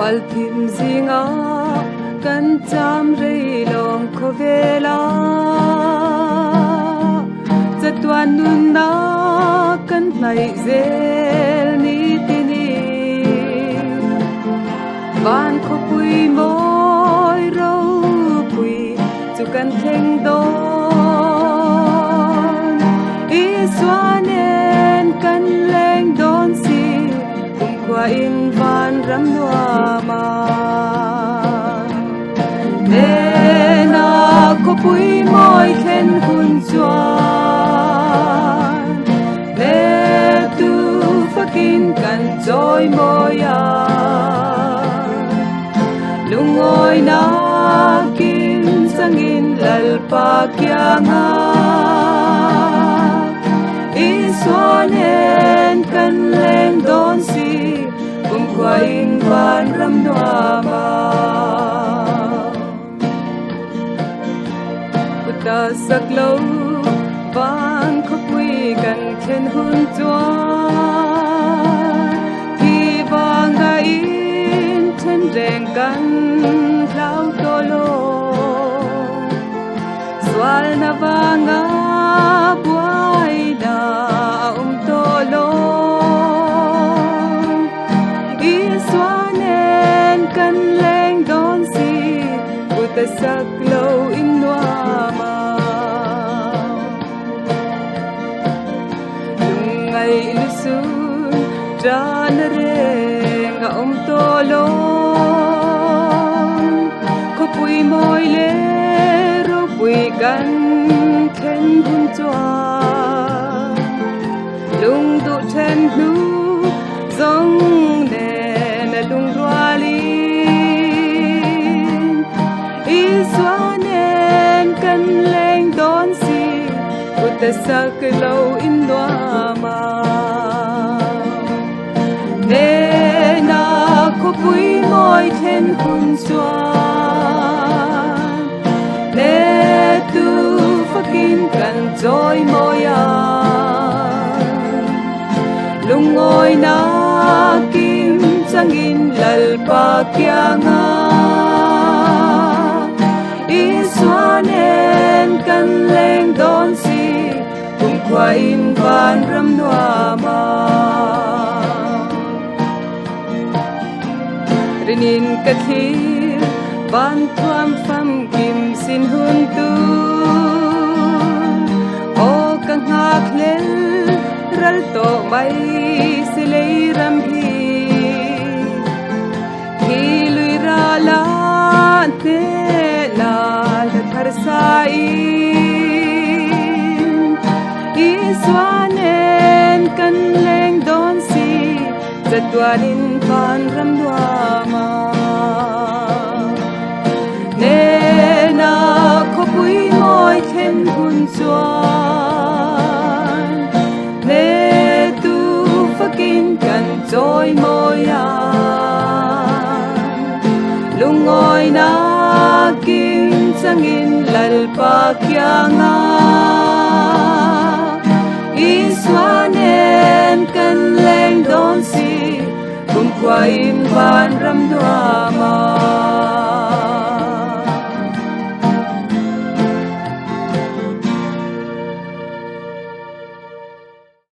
Wal thim zinga kan cham rei long kho vela Zatuan nun na kan nai zel ni tini Van kho pui moi rau pui chu kan theng don Isua nen kan leng don si kum kwa in van ram lua ma Nena ko pui moi khen hun chuan Ne tu fakin kan joy moya Lungoi na kim sangin lalpa kya nga Isua nen kan leng don si kum kwa in van ram lua ma Ta sak lâu van khóc quy gần khen hun chuan thì vàng ga in trên rèn căn lao tô lô xoal na vanga buai na tô lô Isua nen kan leng don si ta sak lâu in noa Ilusun jana renga to long ko pui moi le ro pui kan khen hun chua lung du chen nu zong ne na lung ruali Isua nen kan leng don si ta sak lâu in doa ma Nena ko pui moi khen hun chuan Ne tu fakin kan joy moya Lungoi na kim changin lalpa kya nga Isua nen kan leng don si Kwa in van ram noa ma Rinin kathir van thuam pham kim sin hun tu O kang hak lel ral to mai se lei ram hi lui ra la te la thar sai Isua nen kan leng don si Zatuanin van ram lua ma Nena ko pui moi khen hun chuan Ne tu fakin kan joy moya Lungoi na kim changin lalpa kya nga Isua nen kan leng don si kum kwa in van ram lua ma